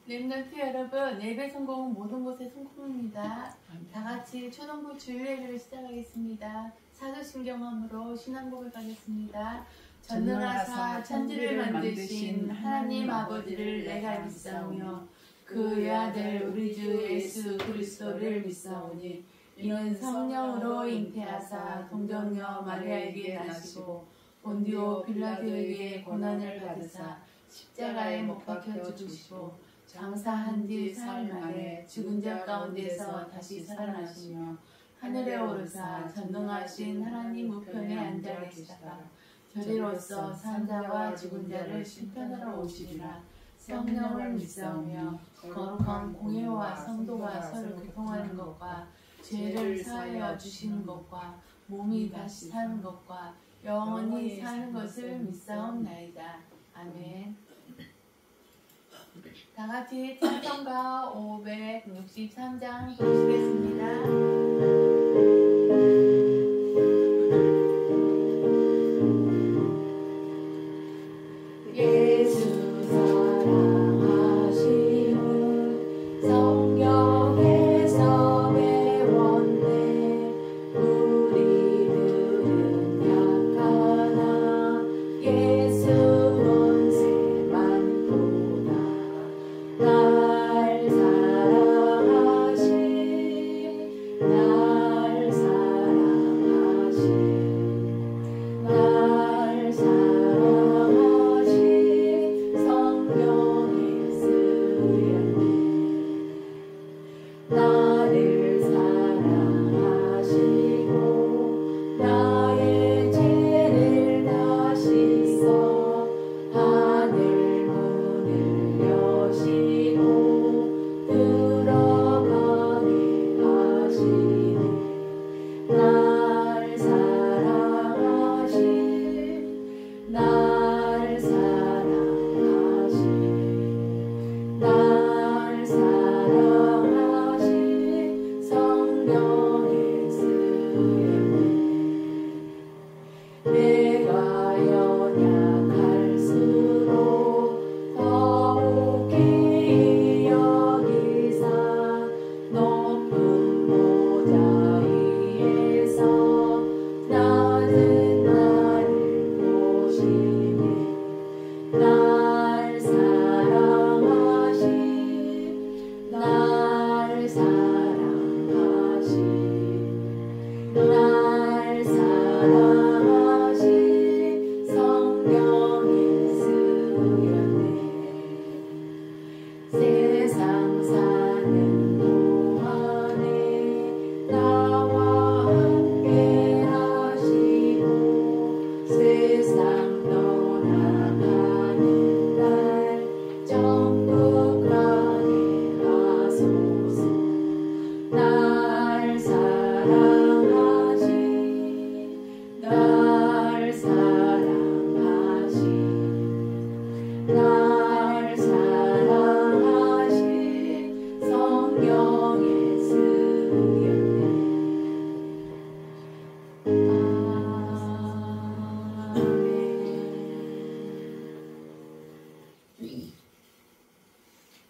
랩런트 여러분, 예배 성공은 모든 곳의 성공입니다. 다 같이 초등부 주일 예배를 시작하겠습니다. 사도신경함으로 신앙곡을 가겠습니다. 전능하사 천지를 만드신 하나님 아버지를 내가 믿사오며 그의 아들 우리 주 예수 그리스도를 믿사오니 이는 성령으로 잉태하사 동정녀 마리아에게 나시고 본디오 빌라도에게 고난을 받으사 십자가에 못 박혀 죽으시고 장사한 뒤 사흘 만에 죽은 자 가운데서 다시 살아나시며 하늘에 오르사 전능하신 하나님 우편에 앉아 계시다가 저리로서 산자와 죽은 자를 심판하러 오시리라. 성령을 믿사오며 거룩한 공회와 성도가 서로 교통하는 것과 죄를 사하여 주시는 것과 몸이 다시 사는 것과 영원히 사는 것을 믿사옵나이다. 아멘. 다 같이 찬송가 563장 부르시겠습니다.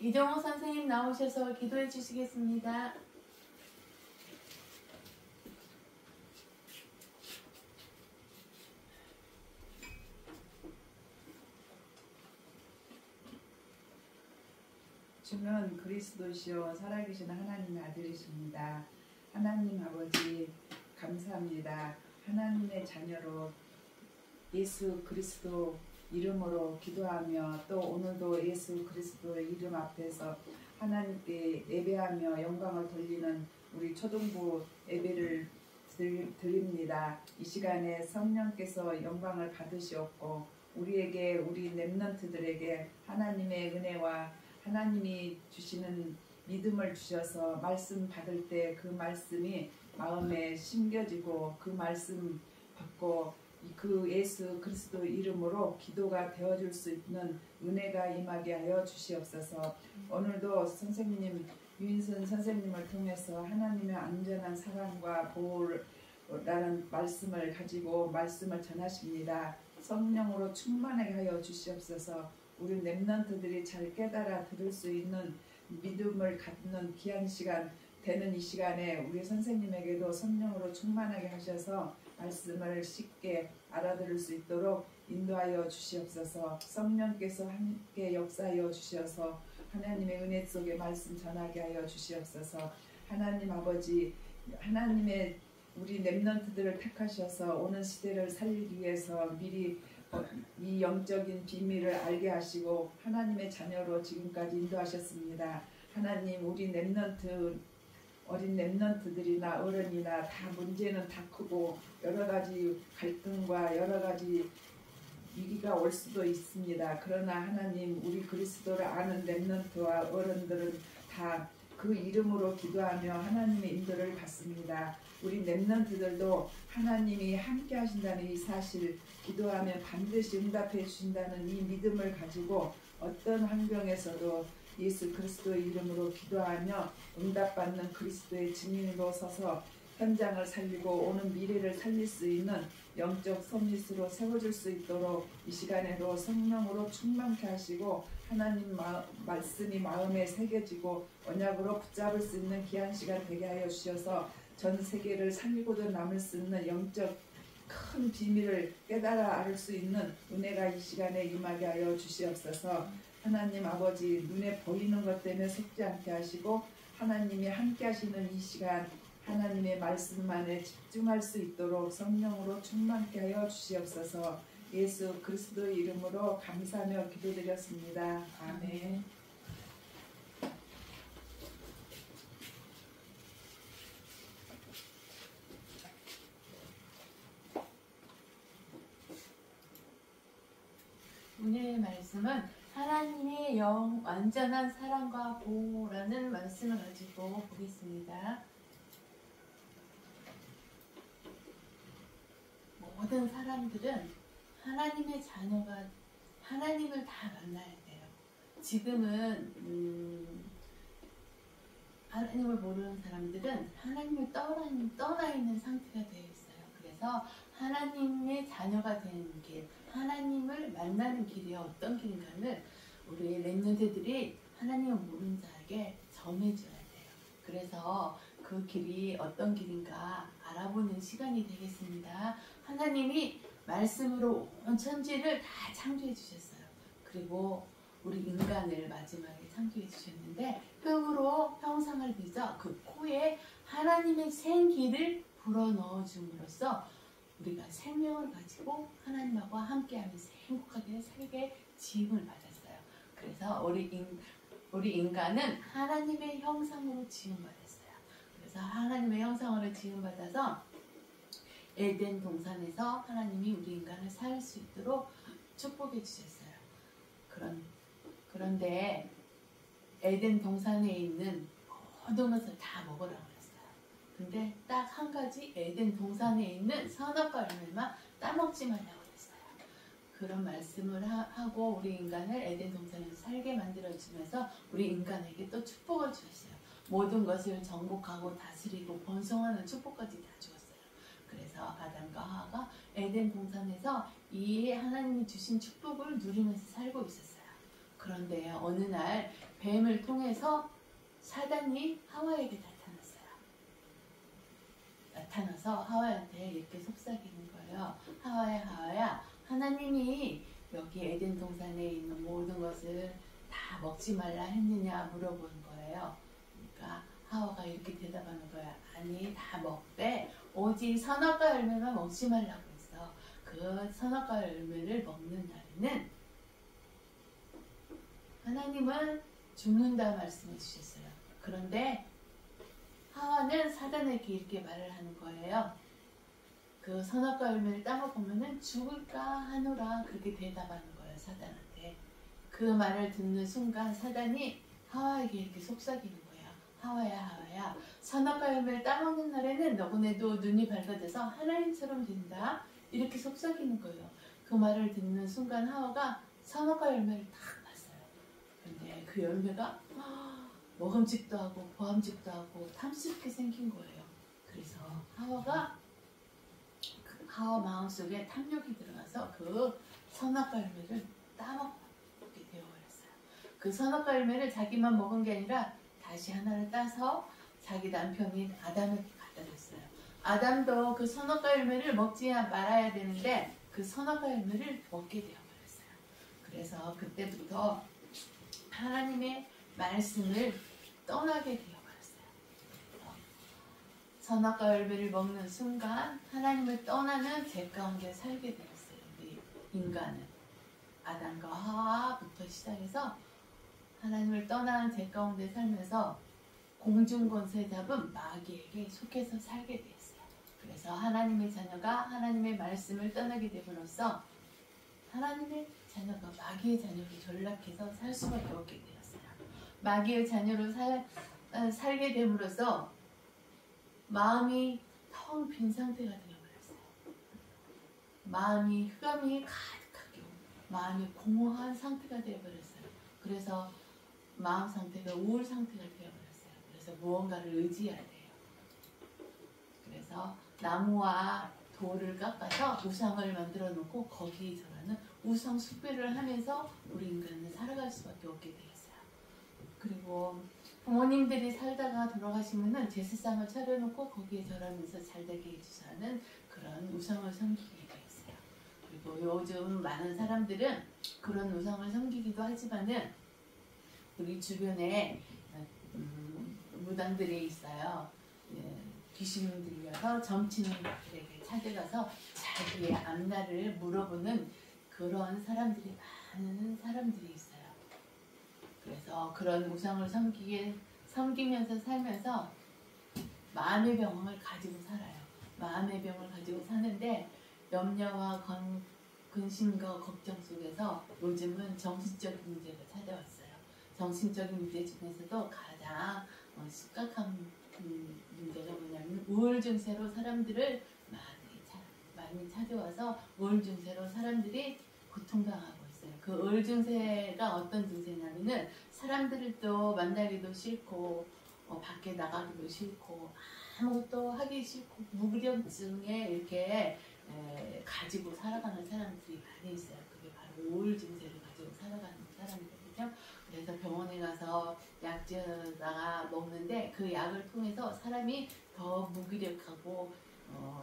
이정호 선생님 나오셔서 기도해 주시겠습니다. 주는 그리스도시요 살아계신 하나님의 아들이십니다. 하나님 아버지 감사합니다. 하나님의 자녀로 예수 그리스도 이름으로 기도하며 또 오늘도 예수 그리스도의 이름 앞에서 하나님께 예배하며 영광을 돌리는 우리 초등부 예배를 드립니다. 이 시간에 성령께서 영광을 받으시옵고 우리에게 우리 렘넌트들에게 하나님의 은혜와 하나님이 주시는 믿음을 주셔서 말씀 받을 때 그 말씀이 마음에 심겨지고 그 말씀 받고 그 예수 그리스도 이름으로 기도가 되어줄 수 있는 은혜가 임하게 하여 주시옵소서. 오늘도 선생님 유인선 선생님을 통해서 하나님의 안전한 사랑과 보호라는 말씀을 가지고 말씀을 전하십니다. 성령으로 충만하게 하여 주시옵소서. 우리 렘넌트들이 잘 깨달아 들을 수 있는 믿음을 갖는 귀한 시간 되는 이 시간에 우리 선생님에게도 성령으로 충만하게 하셔서 말씀을 쉽게 알아들을 수 있도록 인도하여 주시옵소서. 성령께서 함께 역사하여 주셔서 하나님의 은혜 속에 말씀 전하게 하여 주시옵소서. 하나님 아버지, 하나님의 우리 렘넌트들을 택하셔서 오는 시대를 살리기 위해서 미리 이 영적인 비밀을 알게 하시고 하나님의 자녀로 지금까지 인도하셨습니다. 하나님, 우리 렘넌트, 어린 렘넌트들이나 어른이나 다 문제는 다 크고 여러 가지 갈등과 여러 가지 위기가 올 수도 있습니다. 그러나 하나님, 우리 그리스도를 아는 렘넌트와 어른들은 다 그 이름으로 기도하며 하나님의 인도를 받습니다. 우리 렘넌트들도 하나님이 함께 하신다는 이 사실, 기도하면 반드시 응답해 주신다는 이 믿음을 가지고 어떤 환경에서도 예수 그리스도의 이름으로 기도하며 응답받는 그리스도의 증인으로 서서 현장을 살리고 오는 미래를 살릴 수 있는 영적 서밋으로 세워줄 수 있도록 이 시간에도 성령으로 충만케 하시고 하나님 말씀이 마음에 새겨지고 언약으로 붙잡을 수 있는 귀한 시간 되게 하여 주셔서 전 세계를 살리고도 남을 수 있는 영적 큰 비밀을 깨달아 알 수 있는 은혜가 이 시간에 임하게 하여 주시옵소서. 하나님 아버지, 눈에 보이는 것 때문에 속지 않게 하시고 하나님이 함께 하시는 이 시간 하나님의 말씀만에 집중할 수 있도록 성령으로 충만케 하여 주시옵소서. 예수 그리스도의 이름으로 감사하며 기도드렸습니다. 아멘. 오늘의 말씀은 하나님의 완전한 사랑과 보호라는 말씀을 가지고 보겠습니다. 모든 사람들은 하나님의 자녀가 하나님을 다 만나야 돼요. 지금은 하나님을 모르는 사람들은 하나님을 떠나 있는 상태가 되어 있어요. 그래서 하나님의 자녀가 되는 길, 하나님을 만나는 길이 어떤 길인가를 우리 렘넌트들이 하나님을 모르는 자에게 전해줘야 돼요. 그래서 그 길이 어떤 길인가 알아보는 시간이 되겠습니다. 하나님이 말씀으로 온 천지를 다 창조해 주셨어요. 그리고 우리 인간을 마지막에 창조해 주셨는데 흙으로 형상을 빚어 그 코에 하나님의 생기를 불어넣어 줌으로써 우리가 생명을 가지고 하나님하고 함께하면서 행복하게 살게 지음을 받았어요. 그래서 우리 인간은 하나님의 형상으로 지음받았어요. 그래서 하나님의 형상으로 지음받아서 에덴 동산에서 하나님이 우리 인간을 살 수 있도록 축복해 주셨어요. 그런데 에덴 동산에 있는 모든 것을 다 먹으라고 했어요. 근데 딱 한 가지 에덴 동산에 있는 선악과 열매만 따먹지 말라고 했어요. 그런 말씀을 하고 우리 인간을 에덴 동산에서 살게 만들어주면서 우리 인간에게 또 축복을 주셨어요. 모든 것을 정복하고 다스리고 번성하는 축복까지 다 주었어요. 그래서 아담과 하와가 에덴 동산에서 이 하나님이 주신 축복을 누리면서 살고 있었어요. 그런데 어느 날 뱀을 통해서 사단이 하와에게 나타나서 하와한테 이렇게 속삭이는 거예요. 하와야, 하나님이 여기 에덴 동산에 있는 모든 것을 다 먹지 말라 했느냐 물어보는 거예요. 그러니까 하와가 이렇게 대답하는 거야. 아니, 다 먹되 오직 선악과 열매만 먹지 말라고 했어. 그 선악과 열매를 먹는 날에는 하나님은 죽는다 말씀해 주셨어요. 그런데 하와는 사단에게 이렇게 말을 하는 거예요. 그 선악과 열매를 따먹으면 죽을까 하노라 그렇게 대답하는 거예요. 사단한테. 그 말을 듣는 순간 사단이 하와에게 이렇게 속삭이는 거예요. 하와야, 선악과 열매를 따먹는 날에는 너구네도 눈이 밝아져서 하나님처럼 된다. 이렇게 속삭이는 거예요. 그 말을 듣는 순간 하와가 선악과 열매를 딱 봤어요. 근데 그 열매가 먹음직도 하고 보암직도 하고 탐스럽게 생긴 거예요. 그래서 하와 마음속에 탐욕이 들어가서 그 선악과 열매를 따먹게 그 선악과 열매를 자기만 먹은 게 아니라 다시 하나를 따서 자기 남편인 아담에게 갖다 줬어요. 아담도 그 선악과 열매를 먹지 말아야 되는데 그 선악과 열매를 먹게 되어버렸어요. 그래서 그때부터 하나님의 말씀을 떠나게 되어버렸어요. 선악과 열매를 먹는 순간 하나님을 떠나는 죄 가운데 살게 되었어요. 우리 인간은 아담과 하와부터 시작해서 하나님을 떠나는 죄 가운데 살면서 공중권세 잡은 마귀에게 속해서 살게 되었어요. 그래서 하나님의 자녀가 하나님의 말씀을 떠나게 됨으로써 하나님의 자녀가 마귀의 자녀로 전락해서 살 수밖에 없게 되었어요. 마귀의 자녀로 살게 됨으로써 마음이 텅 빈 상태가 되어버렸어요. 마음이 흑암이 가득하게 마음이 공허한 상태가 되어버렸어요. 그래서 마음 상태가 우울 상태가 되어버렸어요. 그래서 무언가를 의지해야 돼요. 그래서 나무와 돌을 깎아서 우상을 만들어 놓고 거기에 절하는 우상 숭배를 하면서 우리 인간은 살아갈 수밖에 없게 되었어요. 그리고 부모님들이 살다가 돌아가시면은 제사상을 차려놓고 거기에 절하면서 잘되게 해주자는 그런 우상을 섬기게 되었어요. 그리고 요즘 많은 사람들은 그런 우상을 섬기기도 하지만은 우리 주변에 무당들이 있어요. 귀신 들려서 점치는 분들에게 찾아가서 자기의 앞날을 물어보는 그런 사람들이 많은 사람들이 있어요. 그래서 그런 우상을 섬기면서 살면서 마음의 병을 가지고 살아요. 마음의 병을 가지고 사는데 염려와 근심과 걱정 속에서 요즘은 정신적인 문제가 찾아왔어요. 정신적인 문제 중에서도 가장 심각한 문제가 뭐냐면 우울 증세로 사람들을 많이 찾아와서 우울 증세로 사람들이 고통당하고 있어요. 그 우울 증세가 어떤 증세냐면은 사람들을 또 만나기도 싫고 밖에 나가기도 싫고 아무것도 하기 싫고 무기력증에 이렇게 가지고 살아가는 사람들이 많이 있어요. 그게 바로 우울 증세를 가지고 살아가는 사람이거든요. 그래서 병원에 가서 약제다가 먹는데 그 약을 통해서 사람이 더 무기력하고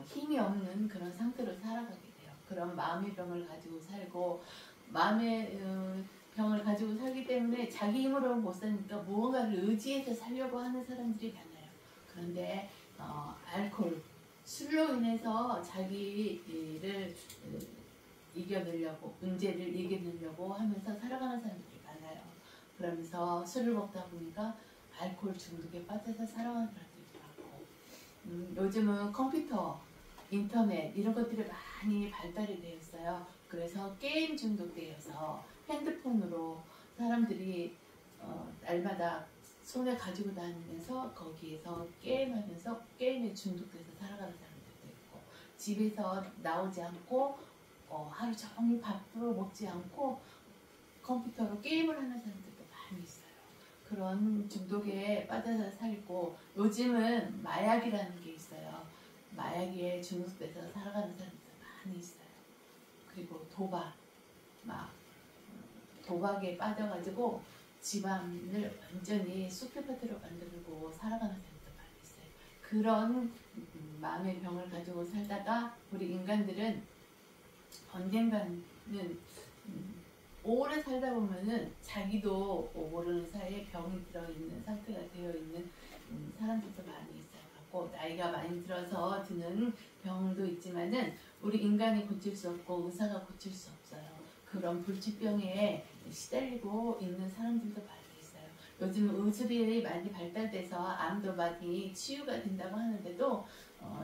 힘이 없는 그런 상태로 살아가게 돼요. 그런 마음의 병을 가지고 살고 마음의 병을 가지고 살기 때문에 자기 힘으로 못 사니까 무언가를 의지해서 살려고 하는 사람들이 많아요. 그런데 알코올, 술로 인해서 자기를 이겨내려고 문제를 이겨내려고 하면서 살아가는 사람들이 많아요. 그러면서 술을 먹다 보니까 알코올 중독에 빠져서 살아가는 사람들도 많고 요즘은 컴퓨터, 인터넷 이런 것들이 많이 발달이 되어 있어요. 그래서 게임 중독되어서 핸드폰으로 사람들이 날마다 손에 가지고 다니면서 거기에서 게임하면서 게임에 중독돼서 살아가는 사람들도 있고 집에서 나오지 않고 하루 종일 밥도 먹지 않고 컴퓨터로 게임을 하는 사람들도 많이 있어요. 그런 중독에 빠져서 살고 요즘은 마약이라는 게 있어요. 마약에 중독돼서 살아가는 사람들 많이 있어요. 그리고 도박에 빠져가지고 집안을 완전히 쑥대밭으로 만들고 살아가는 사람도 많이 있어요. 그런 마음의 병을 가지고 살다가 우리 인간들은 언젠가는 오래 살다 보면은 자기도 모르는 사이에 병이 들어있는 상태가 되어있는 사람들도 많이 있어요. 나이가 많이 들어서 드는 병도 있지만은 우리 인간이 고칠 수 없고 의사가 고칠 수 없어요. 그런 불치병에 시달리고 있는 사람들도 많이 있어요. 요즘 의술이 많이 발달돼서 암도 많이 치유가 된다고 하는데도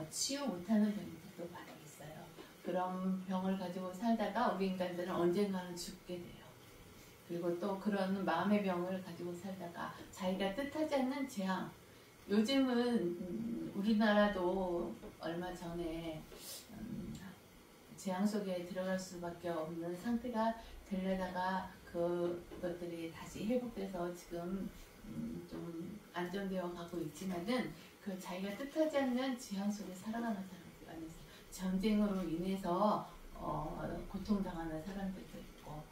치유 못하는 병들도 많이 있어요. 그런 병을 가지고 살다가 우리 인간들은 언젠가는 죽게 돼요. 그리고 또 그런 마음의 병을 가지고 살다가 자기가 뜻하지 않는 재앙, 요즘은 우리나라도 얼마 전에 재앙 속에 들어갈 수밖에 없는 상태가 되려다가 그것들이 다시 회복돼서 지금 좀 안정되어 가고 있지만은 그 자기가 뜻하지 않는 재앙 속에 살아가는 사람들 많이 있어요. 전쟁으로 인해서 고통당하는 사람들도 있고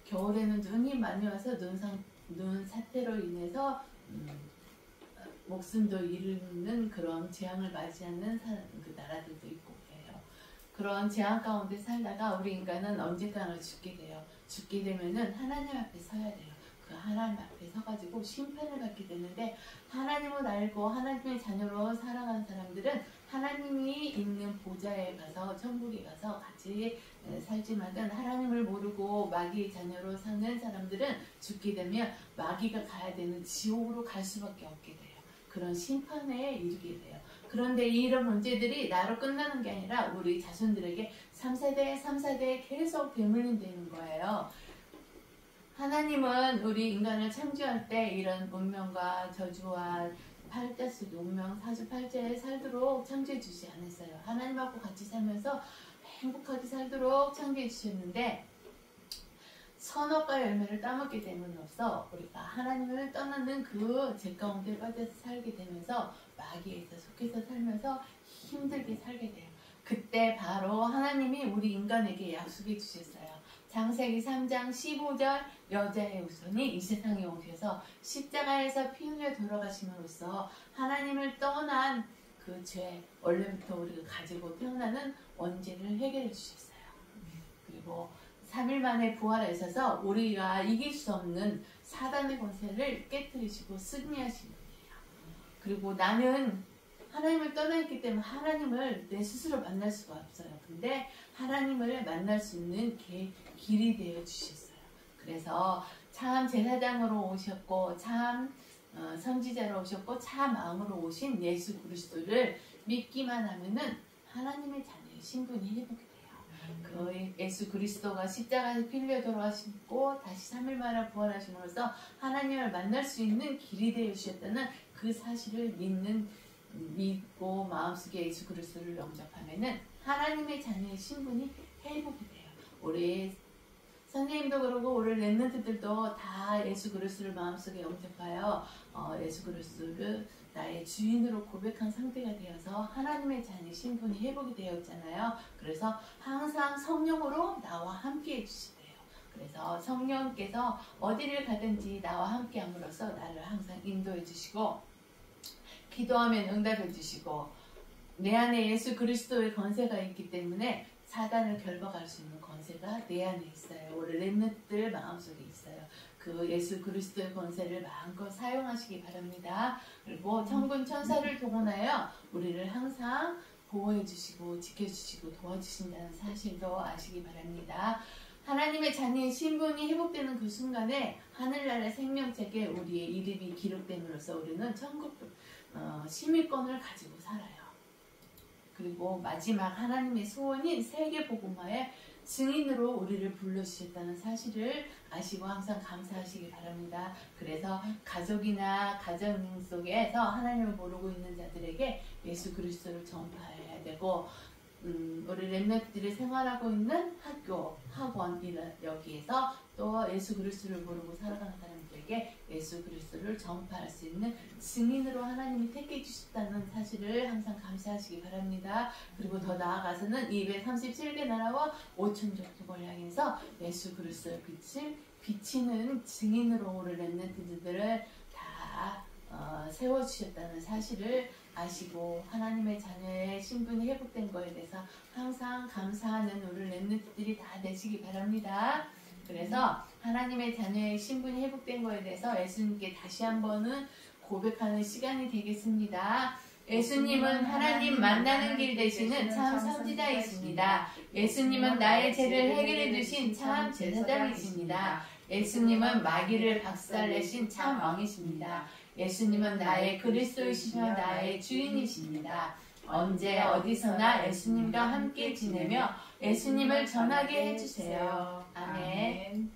겨울에는 눈이 많이 와서 눈 사태로 인해서 목숨도 잃는 그런 재앙을 맞이하는 그 나라들도 있고 그래요. 그런 재앙 가운데 살다가 우리 인간은 언젠가는 죽게 돼요. 죽게 되면은 하나님 앞에 서야 돼요. 그 하나님 앞에 서가지고 심판을 받게 되는데, 하나님을 알고 하나님의 자녀로 살아가는 사람들은 하나님이 있는 보좌에 가서 천국에 가서 같이 살지만은, 하나님을 모르고 마귀의 자녀로 사는 사람들은 죽게 되면 마귀가 가야 되는 지옥으로 갈 수밖에 없게 돼요. 그런 심판에 이르게 돼요. 그런데 이런 문제들이 나로 끝나는 게 아니라 우리 자손들에게 3세대, 3세대 계속 되물린다는 거예요. 하나님은 우리 인간을 창조할 때 이런 운명과 저주와 팔자 속의 운명, 사주팔자에 살도록 창조해 주지 않았어요. 하나님하고 같이 살면서 행복하게 살도록 창조해 주셨는데, 선악과 열매를 따먹게 됨으로써 우리가 하나님을 떠나는 그 죄 가운데 빠져서 살게 되면서 마귀에서 속해서 살면서 힘들게 살게 돼요. 그때 바로 하나님이 우리 인간에게 약속해 주셨어요. 창세기 3장 15절, 여자의 후손이 이 세상에 오셔서 십자가에서 피 흘려 돌아가심으로써 하나님을 떠난 그 죄, 원래부터 우리가 가지고 태어나는 원죄를 해결해 주셨어요. 그리고 3일 만에 부활하셔서 우리가 이길 수 없는 사단의 권세를 깨뜨리시고 승리하신 분이에요. 그리고 나는 하나님을 떠나있기 때문에 하나님을 내 스스로 만날 수가 없어요. 근데 하나님을 만날 수 있는 길이 되어 주셨어요. 그래서 참 제사장으로 오셨고, 참 선지자로 오셨고, 참 왕으로 오신 예수 그리스도를 믿기만 하면은 하나님의 자녀의 신분이 회복이 돼요. 그 예수 그리스도가 십자가에서 피 흘려 돌아가시고 다시 3일 만에 부활하심으로써 하나님을 만날 수 있는 길이 되어 주셨다는 그 사실을 믿고 마음속에 예수 그리스도를 영접하면은 하나님의 자녀의 신분이 회복이 돼요. 우리 선생님도 그러고 우리 랩런트들도 다 예수 그리스도를 마음속에 영접하여 예수 그리스도를 나의 주인으로 고백한 상태가 되어서 하나님의 자녀 신분이 회복이 되었잖아요. 그래서 항상 성령으로 나와 함께 해주시대요. 그래서 성령께서 어디를 가든지 나와 함께 함으로써 나를 항상 인도해 주시고, 기도하면 응답해 주시고, 내 안에 예수 그리스도의 권세가 있기 때문에 사단을 결박할 수 있는 권세가 내 안에 있어요. 우리 랩런트들 마음속에 있어요. 그 예수 그리스도의 권세를 마음껏 사용하시기 바랍니다. 그리고 천군 천사를 동원하여 우리를 항상 보호해 주시고 지켜주시고 도와주신다는 사실도 아시기 바랍니다. 하나님의 자녀의 신분이 회복되는 그 순간에 하늘나라의 생명책에 우리의 이름이 기록됨으로써 우리는 천국 시민권을 가지고 살아요. 그리고 마지막 하나님의 소원인 세계복음화의 증인으로 우리를 불러주셨다는 사실을 아시고 항상 감사하시기 바랍니다. 그래서 가족이나 가정 속에서 하나님을 모르고 있는 자들에게 예수 그리스도를 전파해야 되고, 우리 랩런트들이 생활하고 있는 학교, 학원 여기에서 또 예수 그리스도를 모르고 살아가는 사람들에게 예수 그리스도를 전파할 수 있는 증인으로 하나님이 택해 주셨다는 사실을 항상 감사하시기 바랍니다. 그리고 더 나아가서는 237개 나라와 5천 족속을 향해서 예수 그리스도의 빛을 비치는 증인으로 우리 랩런트들을 다 세워주셨다는 사실을 아시고 하나님의 자녀의 신분이 회복된 거에 대해서 항상 감사하는 우리 랩런트들이 다 되시기 바랍니다. 그래서 하나님의 자녀의 신분이 회복된 거에 대해서 예수님께 다시 한번은 고백하는 시간이 되겠습니다. 예수님은 하나님 만나는 길 되시는 참 선지자이십니다. 예수님은 나의 죄를 해결해 주신 참 제사장이십니다. 예수님은 마귀를 박살내신 참 왕이십니다. 예수님은 나의 그리스도이시며 나의 주인이십니다. 언제 어디서나 예수님과 함께 지내며 예수님을 전하게 해주세요. 아멘.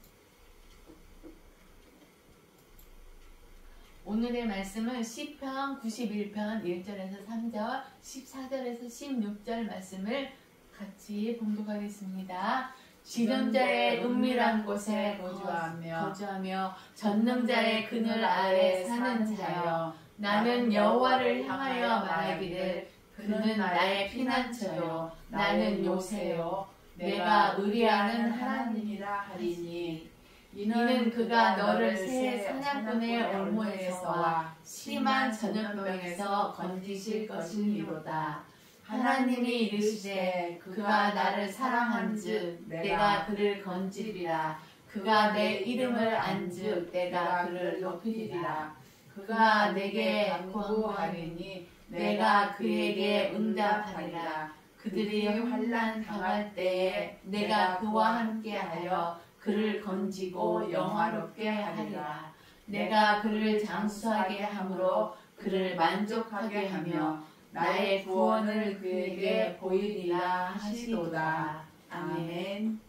오늘의 말씀은 시편 91편 1절에서 3절, 14절에서 16절 말씀을 같이 봉독하겠습니다. 지존자의 은밀한 곳에 거주하며 전능자의 그늘 아래 사는 자여, 나는 여호와를 향하여 말하기를 그는 나의 피난처요, 나는 요새요, 내가 의뢰하는 하나님이라 하리니. 이는 그가 너를 새 사냥꾼의 올무에서와 심한 전염병에서 건지실 것이니로다. 하나님이 이르시되 그가 나를 사랑한즉 내가 그를 건지리라. 그가 내 이름을 안즉 내가 그를 높이리라. 그가 내게 구하리니 내가 그에게 응답하리라. 그들이 환난 당할 때에 내가 그와 함께하여 그를 건지고 영화롭게 하리라. 내가 그를 장수하게 함으로 그를 만족하게 하며 나의 구원을 그에게 보이리라 하시도다. 아멘.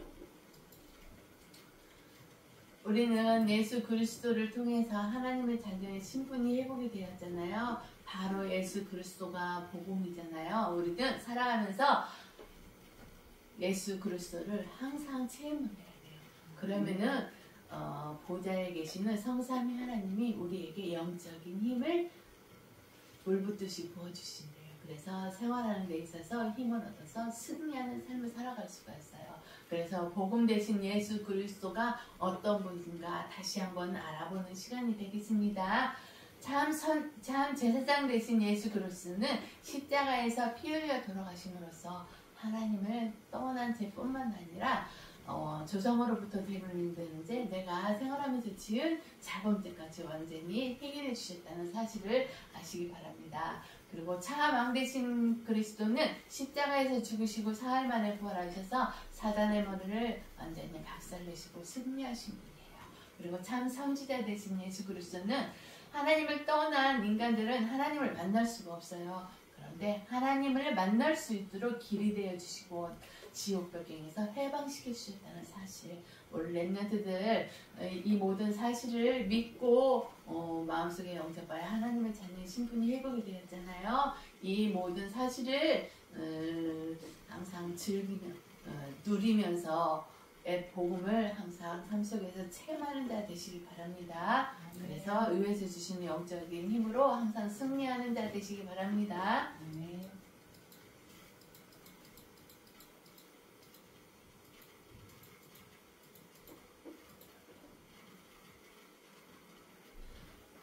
우리는 예수 그리스도를 통해서 하나님의 자녀의 신분이 회복이 되었잖아요. 바로 예수 그리스도가 복음이잖아요. 우리는 살아가면서 예수 그리스도를 항상 체험해야 돼요. 그러면은 보좌에 계시는 성삼위 하나님이 우리에게 영적인 힘을 물붓듯이 부어주신대요. 그래서 생활하는 데 있어서 힘을 얻어서 승리하는 삶을 살아갈 수가 있어요. 그래서 복음 대신 예수 그리스도가 어떤 분인가 다시 한번 알아보는 시간이 되겠습니다. 참 제사장 대신 예수 그리스도는 십자가에서 피 흘려 돌아가심으로써 하나님을 떠난 죄뿐만 아니라 조상으로부터 되는 죄, 내가 생활하면서 지은 자범죄까지 완전히 해결해 주셨다는 사실을 아시기 바랍니다. 그리고 참 왕 되신 그리스도는 십자가에서 죽으시고 사흘 만에 부활하셔서 사단의 머리를 완전히 박살내시고 승리하신 분이에요. 그리고 참 선지자 되신 예수 그리스도는 하나님을 떠난 인간들은 하나님을 만날 수가 없어요. 그런데 하나님을 만날 수 있도록 길이 되어 주시고 지옥벽경에서 해방시켜 주셨다는 사실, 우리 렘넌트들 이 모든 사실을 믿고 마음속에 영접하여 하나님의 자녀의 신분이 회복이 되었잖아요. 이 모든 사실을 항상 즐기며 누리면서 복음을 항상 삶 속에서 체험하는 자 되시기 바랍니다. 그래서 의회에서 주시는 영적인 힘으로 항상 승리하는 자 되시기 바랍니다.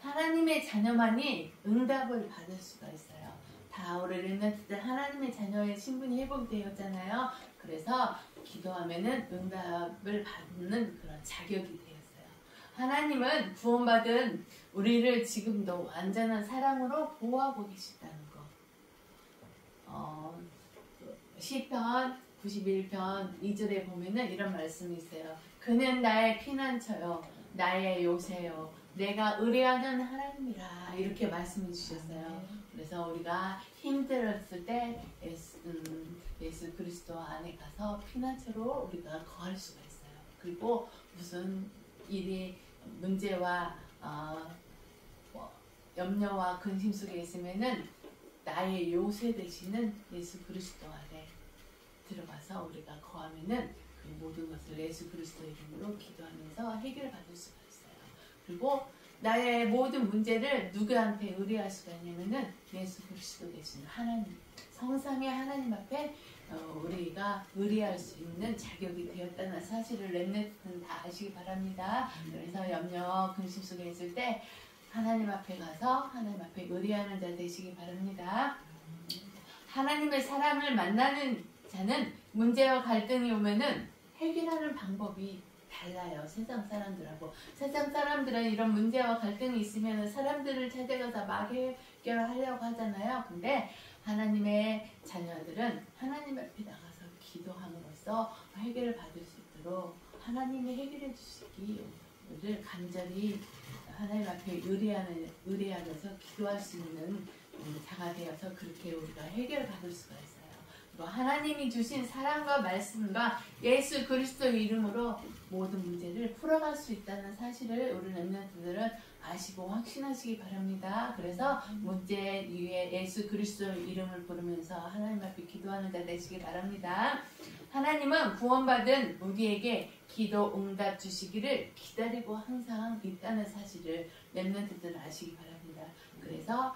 하나님의 자녀만이 응답을 받을 수가 있어요. 다 우리 렘넌트들 하나님의 자녀의 신분이 회복되었잖아요. 그래서 기도하면은 응답을 받는 그런 자격이 되었어요. 하나님은 구원받은 우리를 지금도 완전한 사랑으로 보호하고 계시다는 거. 시편 91편 2절에 보면은 이런 말씀이 있어요. 그는 나의 피난처요, 나의 요새요, 내가 의뢰하는 하나님이라, 이렇게 말씀해 주셨어요. 그래서 우리가 힘들었을 때 예수 그리스도 안에 가서 피난처로 우리가 거할 수가 있어요. 그리고 무슨 일이 문제와 염려와 근심 속에 있으면은 나의 요새 되시는 예수 그리스도 안에 들어가서 우리가 거하면은 그 모든 것을 예수 그리스도 이름으로 기도하면서 해결받을 수가 있어요. 그리고 나의 모든 문제를 누구한테 의뢰할 수가 있냐면은 예수 그리스도 되시는 하나님, 성삼위 하나님 앞에 우리가 의뢰할 수 있는 자격이 되었다는 사실을 렘넌트는 다 아시기 바랍니다. 그래서 염려, 근심 속에 있을 때 하나님 앞에 가서 하나님 앞에 의뢰하는 자 되시기 바랍니다. 하나님의 사랑을 만나는 자는 문제와 갈등이 오면은 해결하는 방법이 달라요. 세상 사람들하고. 세상 사람들은 이런 문제와 갈등이 있으면 사람들을 찾아가서 막 해결하려고 하잖아요. 근데 하나님의 자녀들은 하나님 앞에 나가서 기도함으로써 해결을 받을 수 있도록 하나님이 해결해 주시기를 간절히 하나님 앞에 의뢰하면서 기도할 수 있는 자가 되어서 그렇게 우리가 해결을 받을 수가 있어요. 하나님이 주신 사랑과 말씀과 예수 그리스도의 이름으로 모든 문제를 풀어갈 수 있다는 사실을 우리 렘넌트들은 아시고 확신하시기 바랍니다. 그래서 문제 위에 예수 그리스도의 이름을 부르면서 하나님 앞에 기도하는 자 되시기 바랍니다. 하나님은 구원받은 우리에게 기도 응답 주시기를 기다리고 항상 있다는 사실을 렘넌트들 아시기 바랍니다. 그래서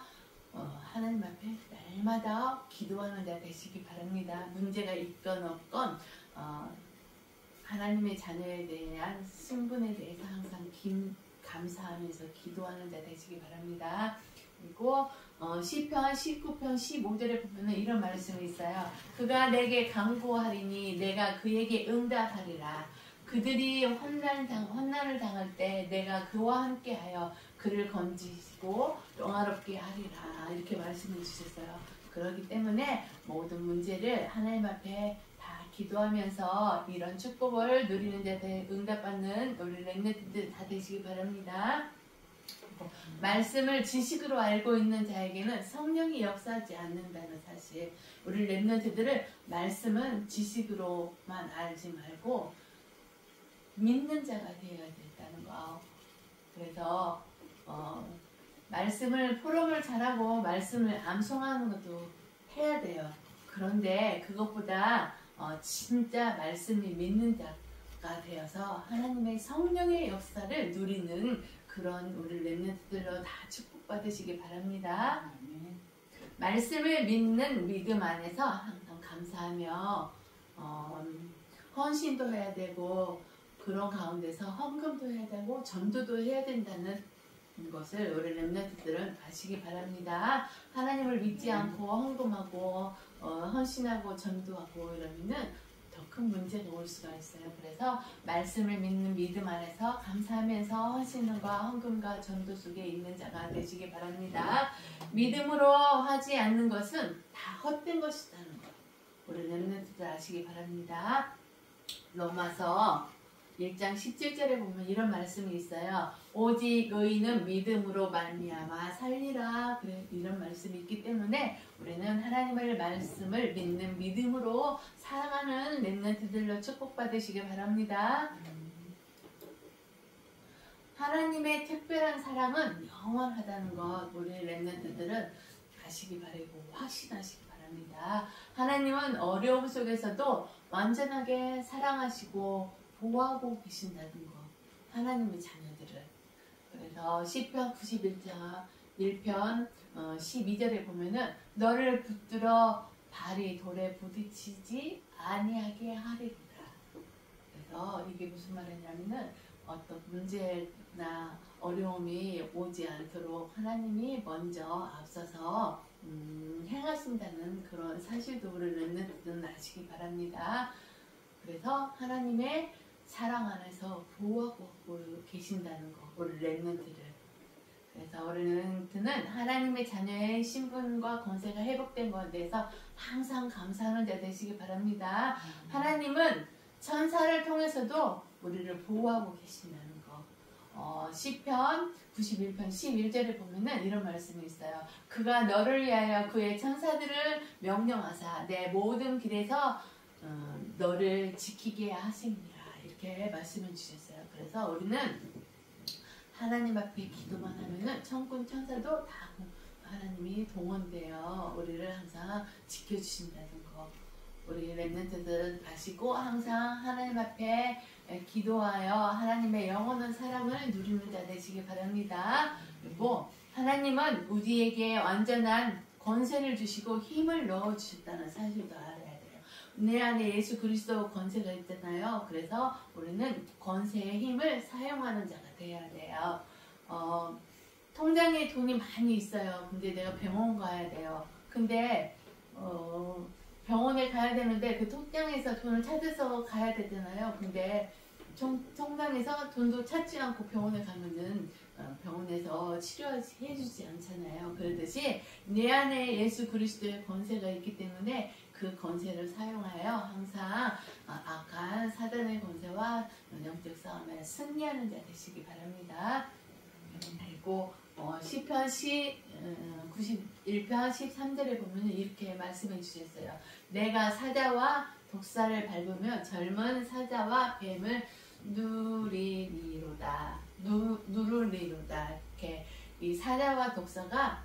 하나님 앞에 날마다 기도하는 자 되시기 바랍니다. 문제가 있건 없건 하나님의 자녀에 대한 신분에 대해서 항상 감사하면서 기도하는 자 되시기 바랍니다. 그리고 시편 19편 15절에 보면 이런 말씀이 있어요. 그가 내게 간구하리니 내가 그에게 응답하리라. 그들이 환난을 당할 때 내가 그와 함께하여 그를 건지시고 영화롭게 하리라. 이렇게 말씀해 주셨어요. 그렇기 때문에 모든 문제를 하나님 앞에 다 기도하면서 이런 축복을 누리는 자들, 응답받는 우리 렘넌트들 다 되시기 바랍니다. 말씀을 지식으로 알고 있는 자에게는 성령이 역사하지 않는다는 사실. 우리 렘넌트들은 말씀은 지식으로만 알지 말고 믿는 자가 되어야 된다는 거. 그래서 말씀을 포럼을 잘하고 말씀을 암송하는 것도 해야 돼요. 그런데 그것보다 진짜 말씀이 믿는 자가 되어서 하나님의 성령의 역사를 누리는 그런 우리 렘넌트들로 다 축복받으시기 바랍니다. 말씀을 믿는 믿음 안에서 항상 감사하며 헌신도 해야 되고 그런 가운데서 헌금도 해야 되고 전도도 해야 된다는 것을 우리 렘넌트들은 아시기 바랍니다. 하나님을 믿지 않고 헌금하고 헌신하고 전도하고 이러면은 더 큰 문제가 올 수가 있어요. 그래서 말씀을 믿는 믿음 안에서 감사하면서 헌신과 헌금과 전도 속에 있는 자가 되시기 바랍니다. 믿음으로 하지 않는 것은 다 헛된 것이라는 것 우리 렘넌트들 아시기 바랍니다. 로마서 1장 17절에 보면 이런 말씀이 있어요. 오직 의인은 믿음으로 말미암아 살리라. 그래, 이런 말씀이 있기 때문에 우리는 하나님의 말씀을 믿는 믿음으로 살아가는 렘넌트들로 축복받으시기 바랍니다. 하나님의 특별한 사랑은 영원하다는 것 우리 렘넌트들은 아시기 바라고 확신하시기 바랍니다. 하나님은 어려움 속에서도 완전하게 사랑하시고 보호하고 계신다는 것 하나님의 자녀들을. 그래서 시편 91편 1편 12절에 보면은 너를 붙들어 발이 돌에 부딪히지 아니하게 하리로다. 그래서 이게 무슨 말이냐면은 어떤 문제나 어려움이 오지 않도록 하나님이 먼저 앞서서 행하신다는 그런 사실도 우리 렘넌트들은 아시기 바랍니다. 그래서 하나님의 사랑 안에서 보호하고 계신다는 거, 우리 렘넌트를. 그래서 우리 렘넌트는 하나님의 자녀의 신분과 권세가 회복된 것에 대해서 항상 감사하는 자 되시기 바랍니다. 하나님은 천사를 통해서도 우리를 보호하고 계신다는 거. 시편 91편 11절에 보면은 이런 말씀이 있어요. 그가 너를 위하여 그의 천사들을 명령하사 내 모든 길에서 너를 지키게 하십니다. 이렇게 말씀을 주셨어요. 그래서 우리는 하나님 앞에 기도만 하면은 천군 천사도 다 하나님이 동원되어 우리를 항상 지켜주신다는 거 우리 렘넌트들 아시고 항상 하나님 앞에 기도하여 하나님의 영원한 사랑을 누리는 자 되시기 바랍니다. 그리고 하나님은 우리에게 완전한 권세를 주시고 힘을 넣어주셨다는 사실도 알아야 돼요. 내 안에 예수 그리스도 권세가 있잖아요. 그래서 우리는 권세의 힘을 사용하는 자가 되어야 돼요. 통장에 돈이 많이 있어요. 근데 내가 병원 가야 돼요. 근데 병원에 가야 되는데 그 통장에서 돈을 찾아서 가야 되잖아요. 근데 통장에서 돈도 찾지 않고 병원에 가면은 병원에서 치료해주지 않잖아요. 그러듯이 내 안에 예수 그리스도의 권세가 있기 때문에 그 권세를 사용하여 항상 악한 사단의 권세와 영적 싸움에 승리하는 자 되시기 바랍니다. 그리고 시편 91편 13절에 보면 이렇게 말씀해 주셨어요. 내가 사자와 독사를 밟으며 젊은 사자와 뱀을 누르리로다. 이렇게 이 사자와 독사가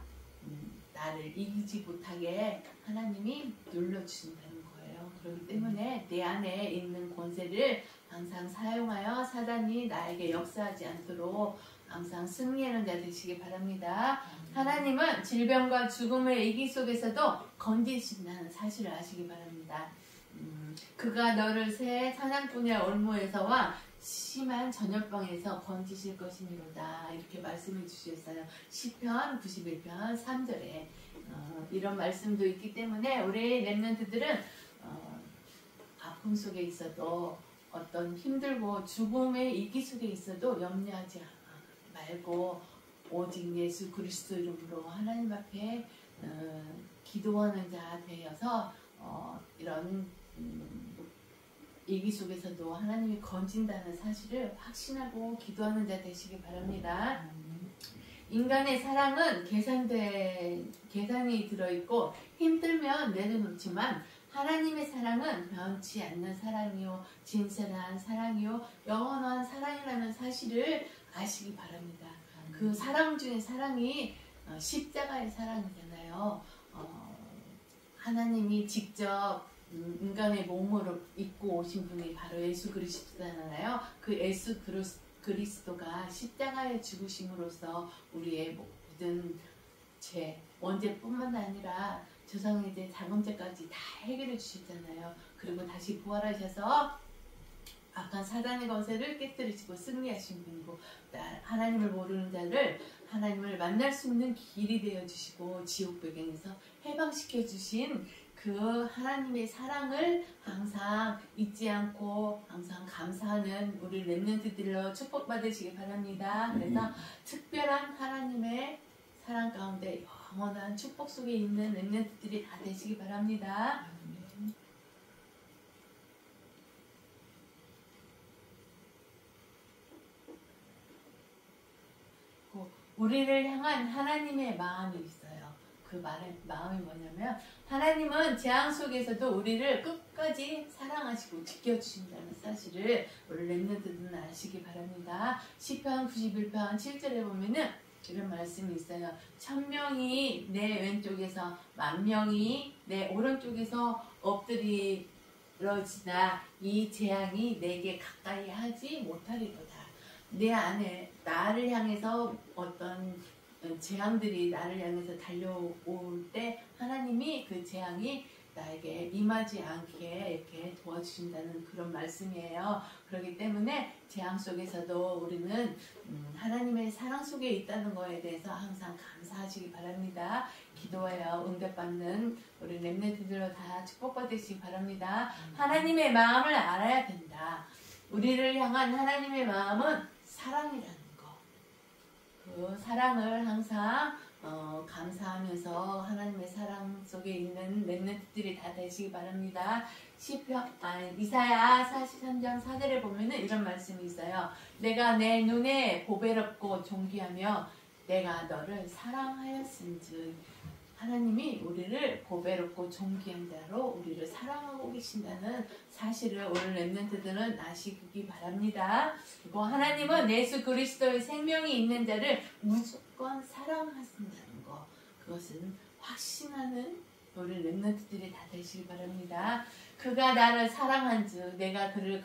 나를 이기지 못하게 하나님이 눌러주신다는 거예요. 그렇기 때문에 내 안에 있는 권세를 항상 사용하여 사단이 나에게 역사하지 않도록 항상 승리하는 자 되시기 바랍니다. 하나님은 질병과 죽음의 위기 속에서도 건지신다는 사실을 아시기 바랍니다. 그가 너를 새 사냥꾼의 올무에서와 심한 전염병에서 건지실 것이니로다. 이렇게 말씀해 주셨어요. 시편 91편 3절에 이런 말씀도 있기 때문에 우리 렘넌트들은 아픔 속에 있어도 어떤 힘들고 죽음의 이기 속에 있어도 염려하지 말고 오직 예수 그리스도 이름으로 하나님 앞에 기도하는 자 되어서 이런 이기 속에서도 하나님이 건진다는 사실을 확신하고 기도하는 자 되시기 바랍니다. 인간의 사랑은 계산이 들어있고 힘들면 내려놓지만 하나님의 사랑은 변치 않는 사랑이요 진실한 사랑이요 영원한 사랑이라는 사실을 아시기 바랍니다. 그 사랑 중에 사랑이 십자가의 사랑이잖아요. 하나님이 직접 인간의 몸으로 입고 오신 분이 바로 예수 그리스도잖아요. 그 예수 그리스도가 십자가에 죽으심으로써 우리의 모든 죄, 원죄뿐만 아니라 조상의 죄, 자금죄까지 다 해결해 주셨잖아요. 그리고 다시 부활하셔서 악한 사단의 거세를 깨뜨리시고 승리하신 분이고 하나님을 모르는 자를 하나님을 만날 수 있는 길이 되어주시고 지옥 배경에서 해방시켜 주신 그 하나님의 사랑을 항상 잊지 않고 항상 감사하는 우리 렘넌트들로 축복받으시기 바랍니다. 그래서 특별한 하나님의 사랑 가운데 영원한 축복 속에 있는 렘넌트들이 다 되시기 바랍니다. 우리를 향한 하나님의 마음이 있어요. 그 마음이 뭐냐면 하나님은 재앙 속에서도 우리를 끝까지 사랑하시고 지켜주신다는 사실을 우리 렘넌트들은 아시기 바랍니다. 시편 91편 7절에 보면은 이런 말씀이 있어요. 1000명이 내 왼쪽에서 10,000명이 내 오른쪽에서 엎드리러지나 이 재앙이 내게 가까이 하지 못하리로다. 내 안에 나를 향해서 어떤 재앙들이 나를 향해서 달려올 때 하나님이 그 재앙이 나에게 임하지 않게 이렇게 도와주신다는 그런 말씀이에요. 그렇기 때문에 재앙 속에서도 우리는 하나님의 사랑 속에 있다는 거에 대해서 항상 감사하시기 바랍니다. 기도하여 응답받는 우리 렘넌트들로 다 축복받으시기 바랍니다. 하나님의 마음을 알아야 된다. 우리를 향한 하나님의 마음은 사랑이라는 거. 그 사랑을 항상 감사하면서 하나님의 사랑 속에 있는 렘넌트들이 다 되시기 바랍니다. 이사야 43장 4절에 보면은 이런 말씀이 있어요. 내가 내 눈에 보배롭고 존귀하며 내가 너를 사랑하였은즉. 하나님이 우리를 보배롭고 존귀한 자로 우리를 사랑하고 계신다는 사실을 오늘 렘넌트들은 아시기 바랍니다. 그리고 하나님은 예수 그리스도의 생명이 있는 자를 무조건 사랑하신다는 것, 그것은 확신하는 우리 렘넌트들이 다 되시기 바랍니다. 그가 나를 사랑한즉 내가 그를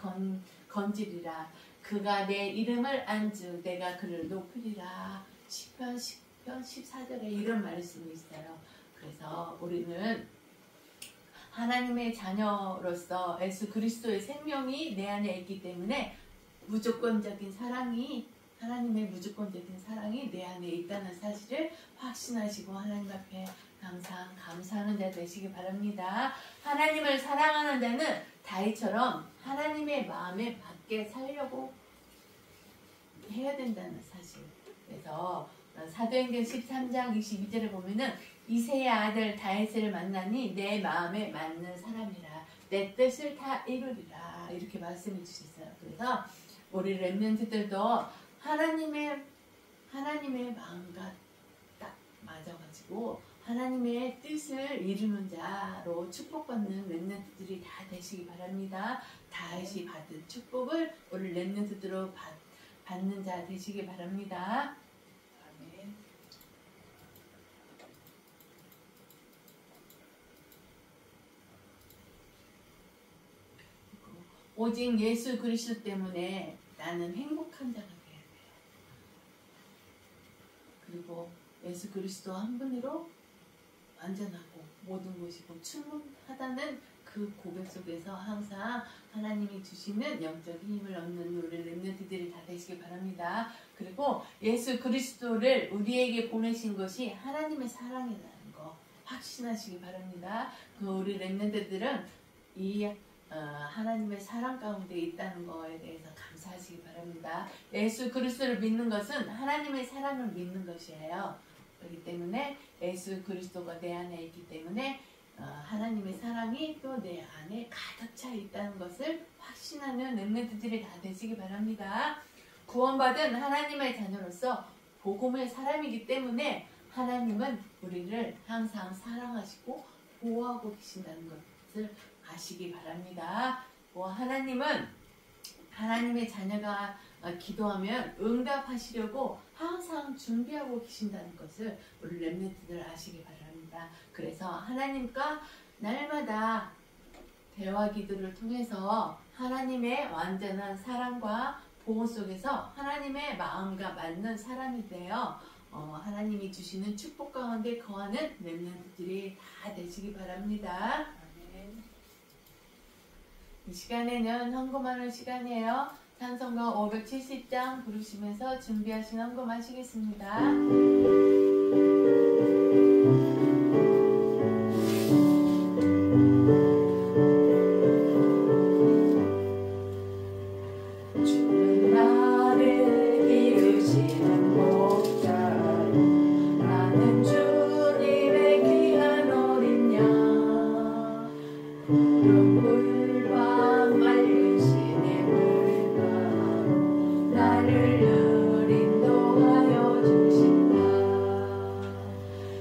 건지리라. 그가 내 이름을 안즉 내가 그를 높이리라. 시편 14절에 이런 말씀이 있어요. 그래서 우리는 하나님의 자녀로서 예수 그리스도의 생명이 내 안에 있기 때문에 무조건적인 사랑이 하나님의 무조건적인 사랑이 내 안에 있다는 사실을 확신하시고 하나님 앞에 항상 감사하는 자 되시기 바랍니다. 하나님을 사랑하는 자는 다윗처럼 하나님의 마음에 맞게 살려고 해야 된다는 사실. 그래서 사도행전 13장 22절에 보면은 이새의 아들 다윗을 만나니 내 마음에 맞는 사람이라 내 뜻을 다 이루리라 이렇게 말씀해 주셨어요. 그래서 우리 렘넌트들도 하나님의 마음과 딱 맞아가지고 하나님의 뜻을 이루는 자로 축복받는 렘넌트들이 다 되시기 바랍니다. 다윗이 받은 축복을 우리 렘넌트들로 받는 자 되시기 바랍니다. 오직 예수 그리스도 때문에 나는 행복한 자가 되어야 돼요. 그리고 예수 그리스도 한 분으로 완전하고 모든 것이고 충분하다는 그 고백 속에서 항상 하나님이 주시는 영적인 힘을 얻는 우리 렘넌트들이 다 되시길 바랍니다. 그리고 예수 그리스도를 우리에게 보내신 것이 하나님의 사랑이라는 거 확신하시기 바랍니다. 그 우리 렘넌트들은 이 하나님의 사랑 가운데 있다는 거에 대해서 감사하시기 바랍니다. 예수 그리스도를 믿는 것은 하나님의 사랑을 믿는 것이에요. 그렇기 때문에 예수 그리스도가 내 안에 있기 때문에 하나님의 사랑이 또 내 안에 가득 차 있다는 것을 확신하는 렘넌트들이 다 되시기 바랍니다. 구원받은 하나님의 자녀로서 복음의 사람이기 때문에 하나님은 우리를 항상 사랑하시고 보호하고 계신다는 것을 아시기 바랍니다. 하나님은 하나님의 자녀가 기도하면 응답하시려고 항상 준비하고 계신다는 것을 우리 렘넌트들 아시기 바랍니다. 그래서 하나님과 날마다 대화 기도를 통해서 하나님의 완전한 사랑과 보호 속에서 하나님의 마음과 맞는 사람이 되어 하나님이 주시는 축복 가운데 거하는 렘넌트들이 다 되시기 바랍니다. 이 시간에는 헌금하는 시간이에요. 찬송가 570장 부르시면서 준비하신 헌금하시겠습니다. 주는 나를 기르시는 목자로 나는 주님의 귀한 어린 양 푸른 물과 맑은 시내 물가로 나를 늘 인도하여 주신다.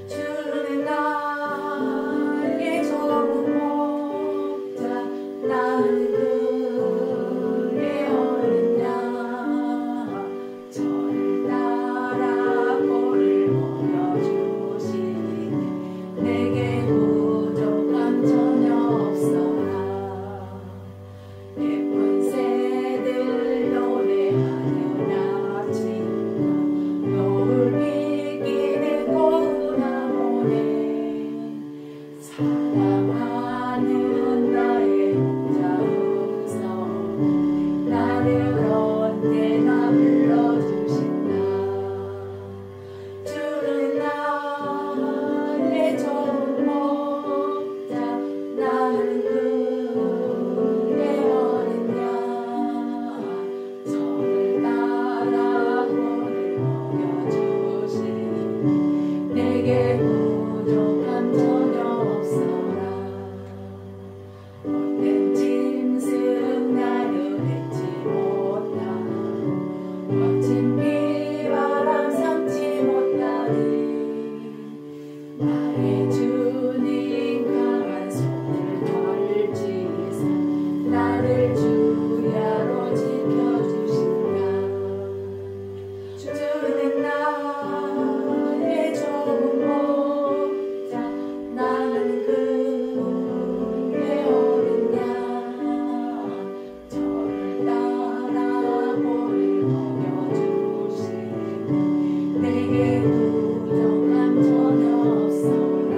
주는 나의 좋은 목자 나는 그의 어린 양 저를 따라 꼴을 먹여주시니 내게 부족함 전혀 없어라. 예쁜 새들 노래하며 나친다. 노을 비기는 고운한 모래 사랑하는 나의 목자 음성 나를 언제나 불러주신다. 주는 나의 좋은 목자 나는 그의 어린 양 저를 따라 꼴을 먹여주시니 내게 부족함 전혀 없어라. 못된 짐승 나르지 못하고 거친 비바람 삼지 못하리. 나의 주님 강한 손을 펼치사 나를 주야로 지켜주신다. 주는 나의 좋은 목자 나는 그의 어린 양 저를 따라 꼴을 먹여주시니 내게 부족함 전혀 없어라.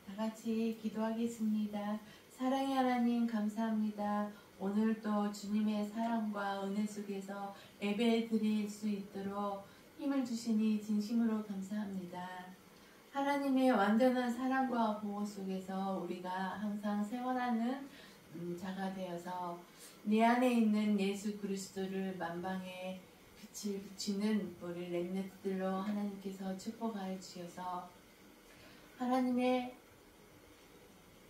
다 같이 기도하겠습니다. 사랑의 하나님 감사합니다. 오늘도 주님의 사랑과 은혜 속에서 예배 드릴 수 있도록 힘을 주시니 진심으로 감사합니다. 하나님의 완전한 사랑과 보호 속에서 우리가 항상 생활하는 자가 되어서 내 안에 있는 예수 그리스도를 만방에 빛을 비추는 우리 렘넌트들로 하나님께서 축복하여 주셔서 하나님의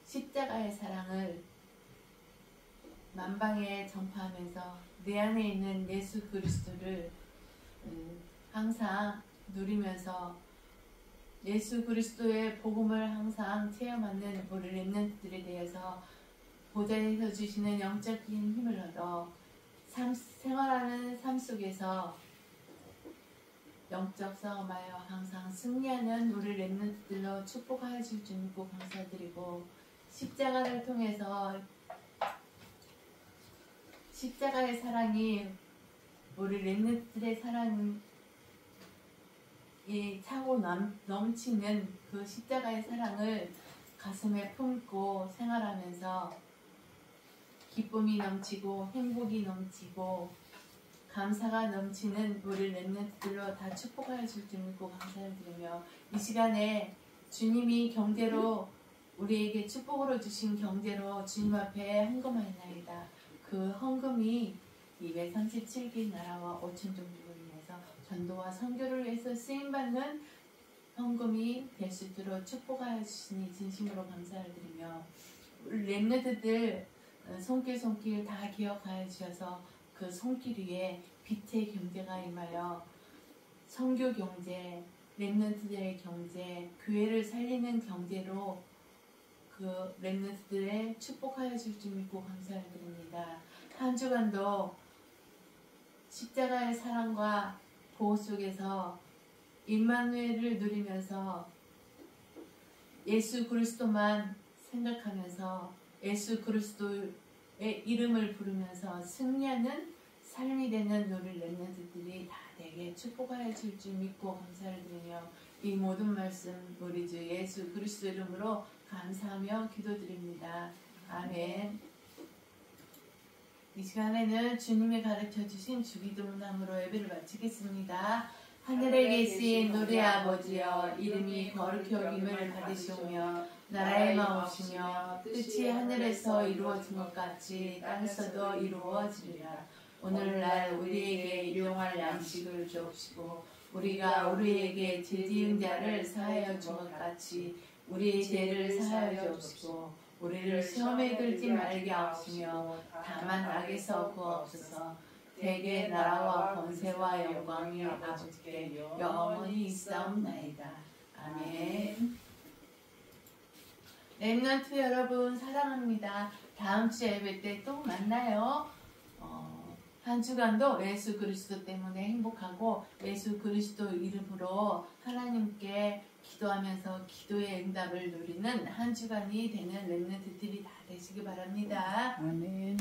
십자가의 사랑을 만방에 전파하면서 내 안에 있는 예수 그리스도를 항상 누리면서 예수 그리스도의 복음을 항상 체험하는 우리 렘넌트들에 대해서 보좌에서 주시는 영적인 힘을 얻어 생활하는 삶 속에서 영적 싸움하여 항상 승리하는 우리 렘넌트들로 축복하여 줄 줄 믿고 감사드리고 십자가를 통해서 십자가의 사랑이 우리 렘넌트들의 사랑이 차고 넘치는 그 십자가의 사랑을 가슴에 품고 생활하면서 기쁨이 넘치고 행복이 넘치고 감사가 넘치는 우리 렘넌트들로 다 축복하여 줄 줄 믿고 감사를 드리며, 이 시간에 주님이 경제로 우리에게 축복으로 주신 경제로 주님 앞에 헌금하나이다. 그 헌금이 237개 나라와 5천 종족을 위해서 전도와 선교를 위해서 쓰임받는 헌금이 될 수 있도록 축복하여 주시니 진심으로 감사를 드리며, 우리 렘넌트들 손길 다 기억하여 주셔서 그 손길 위에 빛의 경제가 임하여 선교 경제, 렘넌트들의 경제, 교회를 살리는 경제로 그 렘넌트들의 축복하여 줄 줄 믿고 감사를 드립니다. 한 주간도 십자가의 사랑과 보호 속에서 임마누엘을 누리면서 예수 그리스도만 생각하면서 예수 그리스도의 이름을 부르면서 승리하는 삶이 되는 우리 렘넌트들이 다 되게 축복하여 줄 줄 믿고 감사를 드리며, 이 모든 말씀 우리 주 예수 그리스도 이름으로 감사하며 기도드립니다. 아멘. 이 시간에는 주님이 가르쳐 주신 주기도문함으로 예배를 마치겠습니다. 하늘에 계신 우리 아버지여, 이름이 거룩히 여김을 받으시오며 나라의 마오시며 뜻이 하늘에서 이루어진 것 같이 땅에서도 이루어지리라. 오늘날 우리에게 일용할 양식을 주옵시고, 우리가 우리에게 죄 지은 자를 사하여 준 것 같이 우리의 죄를 사하여 주옵시고, 우리를 시험에 들지 말게 하옵시며 다만 악에서 구하옵소서. 대개 나라와 권세와 영광이 아버지께 영원히 있사옵나이다. 아멘. 렘넌트 여러분 사랑합니다. 다음 주 예배 때 또 만나요. 한 주간도 예수 그리스도 때문에 행복하고 예수 그리스도 이름으로 하나님께 기도하면서 기도의 응답을 누리는 한 주간이 되는 렘넌트들이 다 되시기 바랍니다. 아멘.